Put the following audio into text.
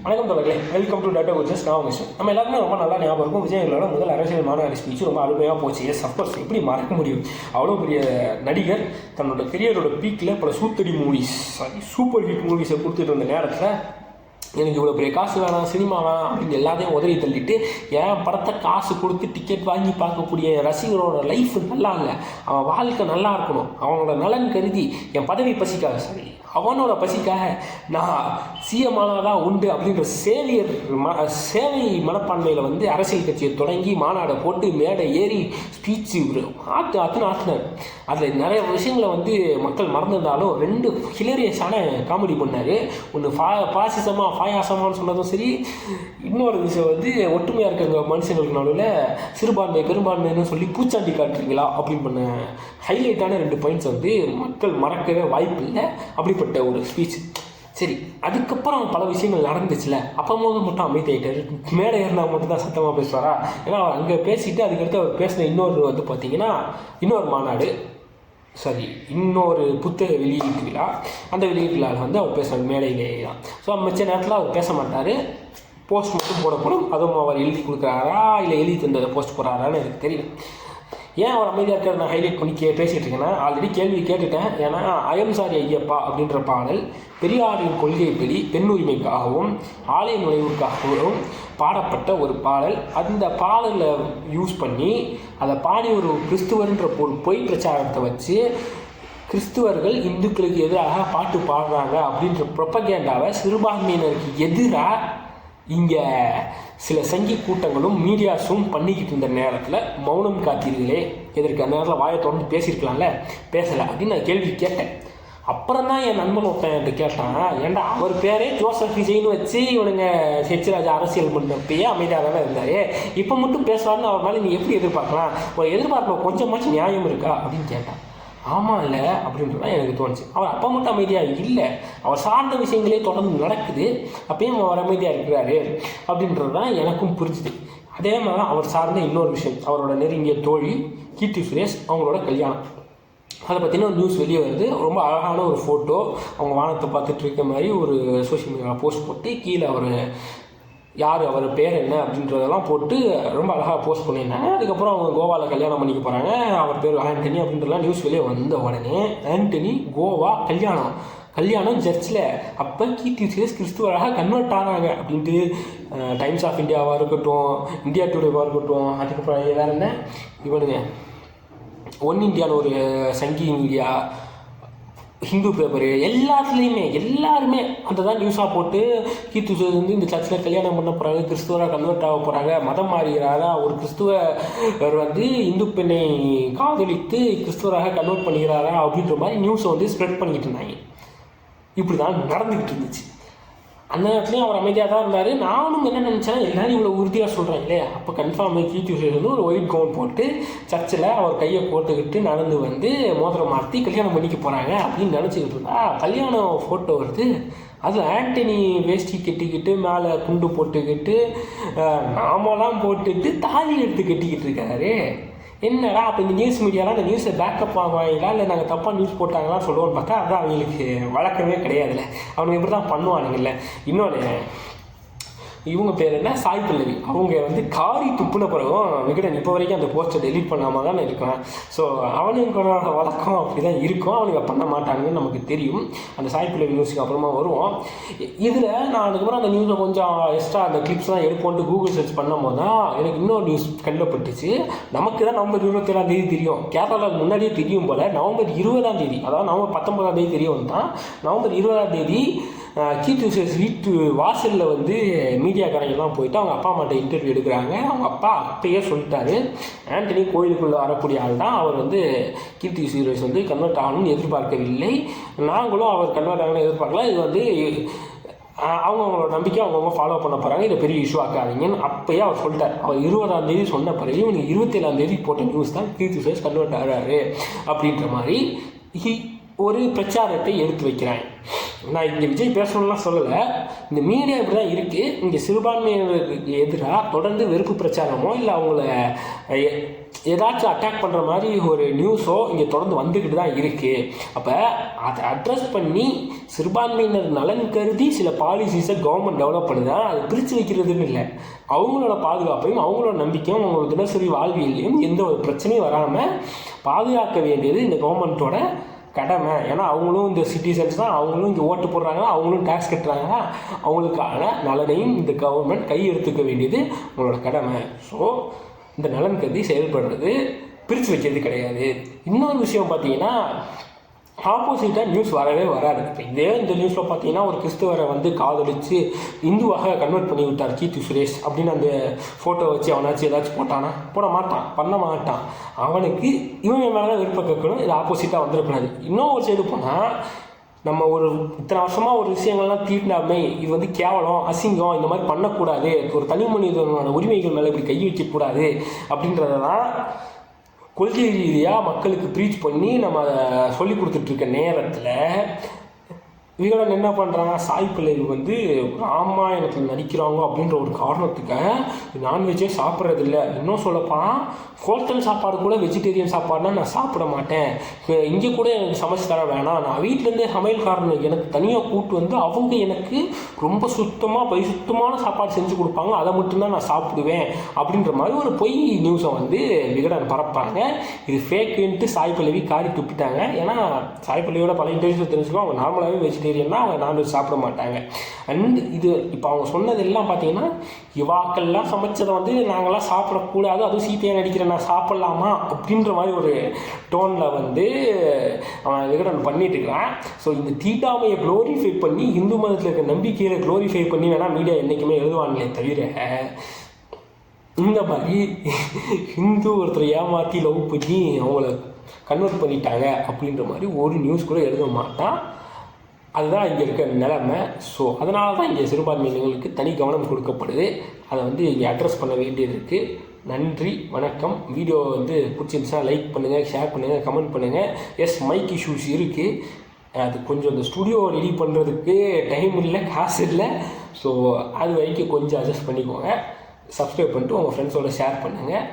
வணக்கம் தொடர்களே, welcome to data coaches. நான் mission. நம்ம எல்லாருமே ரொம்ப நல்லா ஞாபகம் இருக்கும். விஜயங்களோட முதல் அரசியல் மாநாடு ஸ்பீச் ரொம்ப அருமையாக போச்சு. எஸ், அஃப்கோர்ஸ், எப்படி மறக்க முடியும்? அவ்வளோ பெரிய நடிகர் தன்னோட கெரியரோட பீக்கில் பல சூப்பர் ஹிட் மூவிஸை கொடுத்துட்டு இருந்த நேரத்தில் எனக்கு இவ்வளோ பெரிய காசு வேணாம், சினிமா வேணாம் அப்படின்னு எல்லாத்தையும் உதவி தள்ளிட்டு என் படத்தை காசு கொடுத்து டிக்கெட் வாங்கி பார்க்கக்கூடிய ரசிகரோட லைஃப் நல்லா இல்லை, அவன் வாழ்க்கை நல்லா இருக்கணும், அவனோட நலன் கருதி என் பதவி பசிக்காக அவனோட பசிக்காக நான் சிஎம்மானாதான் உண்டு அப்படின்ற சேவை மனப்பான்மையில் வந்து அரசியல் கட்சியை தொடங்கி மாநாடை போட்டு மேடை ஏறி ஸ்பீச்சு ஆற்றினார். அதில் நிறைய விஷயங்களை வந்து மக்கள் மறந்துருந்தாலும் 2 ஹிலேரியஸான காமெடி பண்ணார். ஒன்று பாயாசமானு சொன்னதும் சரி, இன்னொரு விஷயம் வந்து ஒற்றுமையாக இருக்கிற மனுஷங்களுக்கு நடுவில் சிறுபான்மை பெரும்பான்மைன்னு சொல்லி பூச்சாண்டி காட்டுறீங்களா அப்படின்னு பண்ண ஹைலைட்டான 2 பாயிண்ட்ஸ் வந்து மக்கள் மறக்கவே வாய்ப்பு இல்லை. அப்படிப்பட்ட ஒரு ஸ்பீச். சரி, அதுக்கப்புறம் பல விஷயங்கள் நடந்துச்சுல. அப்போ மட்டும் அமைதியாயிட்டாரு. மேடை ஏறினா மட்டும் தான் சத்தமாக பேசுவாரா? ஏன்னா அவர் அங்கே பேசிட்டு அதுக்கடுத்து அவர் பேசின இன்னொரு வந்து பார்த்தீங்கன்னா இன்னொரு மாநாடு, இன்னொரு புத்தக வெளியீட்டு விழா. அந்த வெளியீட்டு விழாவில் வந்து அவர் பேசுகிற மேடையிலே தான். ஸோ மிச்ச நேரத்தில் அவர் பேச மாட்டார், போஸ்ட் மட்டும் போடப்படும். அதுவும் அவர் எழுதி கொடுக்குறாரா இல்லை எழுதி தந்ததை போஸ்ட் போடுறாரான்னு எனக்கு தெரியும். ஏன் அவர் அமைதியாக இருக்கிற நான் ஹைலைட் பண்ணி பேசிகிட்டு இருக்கேன்னா, ஆல்ரெடி கேள்வி கேட்டுட்டேன். ஏன்னா ஐயம் சாரி ஐயப்பா அப்படின்ற பாடல் பெரியாரின் கொள்கைப்படி பெண் உரிமைக்காகவும் ஆலய நுழைவுக்காகவும் பாடப்பட்ட ஒரு பாடல். அந்த பாடலை யூஸ் பண்ணி அதை பாடி ஒரு கிறிஸ்துவர்ன்ற ஒரு பொய் பிரச்சாரத்தை வச்சு கிறிஸ்துவர்கள் இந்துக்களுக்கு எதிராக பாட்டு பாடுறாங்க அப்படின்ற ப்ரொபகேண்டாவை சிறுபான்மையினருக்கு எதிராக இங்கே சில சங்கி கூட்டங்களும் மீடியாஸும் பண்ணிக்கிட்டு இருந்த நேரத்தில் மௌனம் காத்தீர்களே, எதற்கு? அந்த நேரத்தில் வாயை தொடர்ந்து பேசியிருக்கலாம்ல, பேசலை அப்படின்னு நான் கேள்வி கேட்டேன். அப்புறம் தான் என் நண்பன் ஒருத்தன் என்கிட்ட கேட்டான், ஏன்டா அவர் பேரே ஜோசப் விஜய்னு வச்சு இவனுங்க ஹெச்ராஜா அரசியல் பண்ணப்பயே அமைதியாக தானே இருந்தார், இப்போ மட்டும் பேசுவார்னு அவர் மேலே நீ எப்படி எதிர்பார்க்கலாம்? ஒரு எதிர்பார்ப்பு கொஞ்சமாச்சும் நியாயம் இருக்கா அப்படின்னு கேட்டான். ஆமாம் இல்லை அப்படின்றதான் எனக்கு தோணுச்சு. அவர் அப்போ மட்டும் அமைதியாக இல்லை, அவர் சார்ந்த விஷயங்களே தொடர்ந்து நடக்குது, அப்பயும் அவர் அமைதியாக இருக்கிறாரு அப்படின்றது தான் எனக்கும் புரிஞ்சுது. அதே மாதிரி அவர் சார்ந்த இன்னொரு விஷயம், அவரோட நெருங்கிய தோழி கீர்த்தி சுரேஷ் அவங்களோட கல்யாணம். அதை பற்றின ஒரு நியூஸ் வெளியே வருது. ரொம்ப அழகான ஒரு ஃபோட்டோ, அவங்க வானத்தை பார்த்துட்டு இருக்க மாதிரி ஒரு சோஷியல் மீடியாவில் போஸ்ட் போட்டு கீழே அவர் யார், அவர் பேர் என்ன அப்படின்றதெல்லாம் போட்டு ரொம்ப அழகாக போஸ்ட் பண்ணியிருந்தாங்க. அதுக்கப்புறம் அவங்க கோவாவில் கல்யாணம் பண்ணிக்க போகிறாங்க. அவர் பேர் ஆண்டனி அப்படின்றலாம் நியூஸ் வெளியே வந்த உடனே ஆண்டனி கோவா கல்யாணம் சர்ச்சில். அப்போ கீர்த்தி சுரேஷ் கிறிஸ்துவராக கன்வெர்ட் ஆனாங்க அப்படின்ட்டு டைம்ஸ் ஆஃப் இந்தியாவாக இருக்கட்டும், இந்தியா டுடேவாக இருக்கட்டும், அதுக்கப்புறம் வேறு என்ன இவனுங்க ஒன் இந்தியான்னு ஒரு சங்கி மீடியா, ஹிந்து பேப்பரு, எல்லாருமே அந்த தான் நியூஸாக போட்டு கீர்த்தி சுரேஷ் வந்து இந்த சர்ச்சில் கல்யாணம் பண்ண போகிறாங்க, கிறிஸ்துவராக கன்வெர்ட் ஆக போகிறாங்க, மதம் மாறுகிறாரா, ஒரு கிறிஸ்துவர் வந்து இந்து பெண்ணை காதலித்து கிறிஸ்துவராக கன்வெர்ட் பண்ணிக்கிறாரா அப்படின்ற மாதிரி நியூஸை வந்து ஸ்ப்ரெட் பண்ணிக்கிட்டு இருந்தாங்க. இப்படி தான் நடந்துக்கிட்டு இருந்துச்சு. அந்த நேரத்துலையும் அவர் அமைதியாக தான் இருந்தார். நானும் என்ன நினச்சேன்னா, எல்லோரும் இவ்வளோ உறுதியாக சொல்கிறாங்களே, அப்போ கன்ஃபார்ம் கீர்த்தி சுரேஷ் வந்து ஒரு ஒயிட் கவுன் போட்டு சர்ச்சில் அவர் கையை போட்டுக்கிட்டு நடந்து வந்து மோதிரம் மாற்றி கல்யாணம் பண்ணிக்க போகிறாங்க அப்படின்னு நினச்சிக்கிட்டு இருந்தா கல்யாணம் ஃபோட்டோ வருது. அது ஆண்டனி வேஷ்டி கட்டிக்கிட்டு மேலே குண்டு போட்டுக்கிட்டு நாமெல்லாம் போட்டுட்டு தாலி எடுத்து கட்டிக்கிட்டு இருக்காரு. என்னடா அப்போ இந்த நியூஸ் மீடியாலாம் அந்த நியூஸை பேக்கப் வாங்குவாங்களா இல்லை நாங்கள் தப்பாக நியூஸ் போட்டாங்கலாம் சொல்லுவோன்னு பார்த்தா அதான் அவங்களுக்கு வழக்கமே கிடையாதுல்ல. அவனுக்கு இப்படி தான் பண்ணுவானுங்கல்ல. இன்னொன்று, இவங்க பேர் என்ன, சாய் பல்லவி, அவங்க வந்து காரி துப்புன பிறகும் விகடன் இப்போ வரைக்கும் அந்த போஸ்ட்டை டெலீட் பண்ணாமல் தான் இருக்கான். ஸோ அவனுங்களோட வழக்கம் அப்படி தான் இருக்கும், அவனுங்க பண்ண மாட்டாங்கன்னு நமக்கு தெரியும். அந்த சாய் பல்லவி நியூஸுக்கு அப்புறமா வருவோம். இதில் நான் அதுக்கப்புறம் அந்த நியூஸை கொஞ்சம் எக்ஸ்ட்ரா அந்த கிளிப்ஸ்லாம் எடுப்போன்ட்டு கூகுள் சர்ச் பண்ணும் போது தான் எனக்கு இன்னொரு நியூஸ் கண்டுபட்டுச்சு. நமக்கு தான் நவம்பர் 27 தெரியும், கேரளாவில் முன்னாடியே தெரியும் போல். நவம்பர் 20, அதாவது நவம்பர் 19 தெரியும் தான். நவம்பர் 20 கீர்த்தி சுரேஷ் வீட்டு வாசலில் வந்து மீடியாக்காரங்கெல்லாம் போயிட்டு அவங்க அப்பா அம்மாட்ட இன்டர்வியூ எடுக்கிறாங்க. அவங்க அப்பா அப்பயே சொல்லிட்டாரு, ஆண்டனி கோயிலுக்குள்ளே வரக்கூடிய ஆள் தான், அவர் வந்து கீர்த்தி சுரேஷ் வந்து கன்வெர்ட் ஆகணும்னு எதிர்பார்க்கவில்லை, நாங்களும் அவர் கன்வெர்ட் ஆகணும்னு எதிர்பார்க்கலாம், இது வந்து அவங்களோட நம்பிக்கை அவங்கவுங்க ஃபாலோ பண்ண போகிறாங்க, இதை பெரிய இஷ்யூ ஆக்காதீங்கன்னு அப்பயே அவர் சொல்லிட்டார். அவர் 20 சொன்ன பிறகு இவங்க 27 போட்ட நியூஸ் தான் கீர்த்தி சுரேஷ் கன்வெர்ட் ஆகிறாரு அப்படின்ற மாதிரி ஒரு பிரச்சாரத்தை எடுத்து வைக்கிறாங்க. நான் இங்கே விஜய் பேசணும்லாம் சொல்லலை, இந்த மீடியா இப்படி தான் இருக்குது. இங்கே சிறுபான்மையினருக்கு எதிராக தொடர்ந்து வெறுப்பு பிரச்சாரமோ இல்லை அவங்கள ஏதாச்சும் அட்டாக் பண்ணுற மாதிரி ஒரு நியூஸோ இங்கே தொடர்ந்து வந்துக்கிட்டு தான் இருக்குது. அப்போ அதை அட்ரஸ் பண்ணி சிறுபான்மையினர் நலன் கருதி சில பாலிசிஸை கவர்மெண்ட் டெவலப் பண்ணுதான், அதை பிரித்து வைக்கிறதுன்னு இல்லை. அவங்களோட பாதுகாப்பையும் அவங்களோட நம்பிக்கையும் அவங்களோட தினசரி வாழ்வியலையும் எந்த ஒரு பிரச்சனையும் வராமல் பாதுகாக்க வேண்டியது இந்த கவர்மெண்ட்டோட கடமை. ஏன்னா அவங்களும் இந்த சிட்டிசன்ஸ் தான், அவங்களும் இங்கே ஓட்டு போடுறாங்க, அவங்களும் டேக்ஸ் கட்டுறாங்க, அவங்களுக்கான நலனையும் இந்த கவர்மெண்ட் கை எடுத்துக்க வேண்டியது அவங்களோட கடமை. ஸோ இந்த நலன் கருதி செயல்படுறது பிரித்து வைக்கிறது கிடையாது. இன்னொரு விஷயம் பார்த்தீங்கன்னா, ஆப்போசிட்டாக நியூஸ் வரவே வராது. இப்போ இதே இந்த நியூஸில் பார்த்தீங்கன்னா ஒரு கிறிஸ்துவரை வந்து காதலித்து இந்துவாக கன்வெர்ட் பண்ணி விட்டார் கீர்த்தி சுரேஷ் அப்படின்னு அந்த ஃபோட்டோ வச்சு அவனாச்சும் ஏதாச்சும் போட்டானா? போட மாட்டான், பண்ண மாட்டான். அவனுக்கு இவங்க மேலே தான் விருப்பம் கேட்கணும், இது ஆப்போசிட்டாக வந்துடக்கூடாது. இன்னும் ஒரு சைடு போனால் நம்ம ஒரு இத்தனை வருஷமாக ஒரு விஷயங்கள்லாம் தீட்டினாமே இது வந்து கேவலம், அசிங்கம், இந்த மாதிரி பண்ணக்கூடாது, ஒரு தனி மனிதனோட உரிமைகள் மேலே இப்படி கை வைக்கக்கூடாது அப்படின்றதான் கொள்கை ரீதியாக மக்களுக்கு ப்ரீச் பண்ணி நம்ம அதை சொல்லி கொடுத்துட்ருக்க நேரத்தில் விகடன் என்ன பண்ணுறாங்க, சாய் பல்லவி வந்து ராமாயணத்தில் நடிக்கிறாங்க அப்படின்ற ஒரு காரணத்துக்காக நான்வெஜ்ஜே சாப்பிட்றதில்ல. இன்னும் சொல்லப்போனால் ஹோட்டல் சாப்பாடு கூட வெஜிடேரியன் சாப்பாடுனா நான் சாப்பிட மாட்டேன், இங்கே கூட எனக்கு சமைச்சு தர வேணாம், நான் வீட்டிலேருந்தே சமையல்காரன் எனக்கு தனியாக கூப்பிட்டு வந்து அவங்க எனக்கு ரொம்ப சுத்தமாக பரிசுத்தமான சாப்பாடு செஞ்சு கொடுப்பாங்க, அதை மட்டும்தான் நான் சாப்பிடுவேன் அப்படின்ற மாதிரி ஒரு பொய் நியூஸை வந்து விகடன் பரப்பாங்க. இது ஃபேக்குன்ட்டு சாய் பல்லவி காரி துப்பிட்டாங்க. ஏன்னா சாய் பல்லவியோட பல இன்டர்வியூஸ் தெரிஞ்சுக்கோ, அவங்க நார்மலாகவே வெஜிடேரியன்னா அவங்க நான்வெஜ் சாப்பிட மாட்டாங்க. அண்ட் இது இப்போ அவங்க சொன்னதெல்லாம் பார்த்தீங்கன்னா யுவாக்கள்லாம் சமைச்சதை வந்து நாங்கள்லாம் சாப்பிடக்கூடாது, அதுவும் சீத்தையாக நடிக்கிறேன் நான் சாப்பிட்லாமா அப்படின்ற மாதிரி ஒரு டோனில் வந்து அவன் விகடன் பண்ணிட்டு இருக்கிறான். ஸோ இந்த தீட்டாமையை க்ளோரிஃபை பண்ணி இந்து மதத்தில் இருக்க நம்பிக்கையை க்ளோரிஃபை பண்ணி வேணால் மீடியா என்றைக்குமே எழுதுவாங்களே தவிர இந்த மாதிரி ஹிந்து ஒருத்தரை ஏமாற்றி லவ் பண்ணி அவங்கள கன்வெர்ட் பண்ணிட்டாங்க அப்படின்ற மாதிரி ஒரு நியூஸ் கூட எழுத மாட்டான். அதுதான் இங்கே இருக்க நிலைமை. ஸோ அதனால தான் இங்கே சிறுபான்மையினர்களுக்கு தனி கவனம் கொடுக்கப்படுது. அதை வந்து இங்கே அட்ரஸ் பண்ண வேண்டியது இருக்குது. நன்றி, வணக்கம். வீடியோ வந்து பிடிச்சிருந்துச்சா லைக் பண்ணுங்கள், ஷேர் பண்ணுங்கள், கமெண்ட் பண்ணுங்கள். எஸ், மைக் இஷ்யூஸ் இருக்குது, அது கொஞ்சம் இந்த ஸ்டுடியோ ரெடி பண்ணுறதுக்கு டைம் இல்லை, காசு இல்லை. ஸோ அது வரைக்கும் கொஞ்சம் அட்ஜஸ்ட் பண்ணிக்கோங்க. சப்ஸ்கிரைப் பண்ணிட்டு உங்கள் ஃப்ரெண்ட்ஸோடு ஷேர் பண்ணுங்கள்.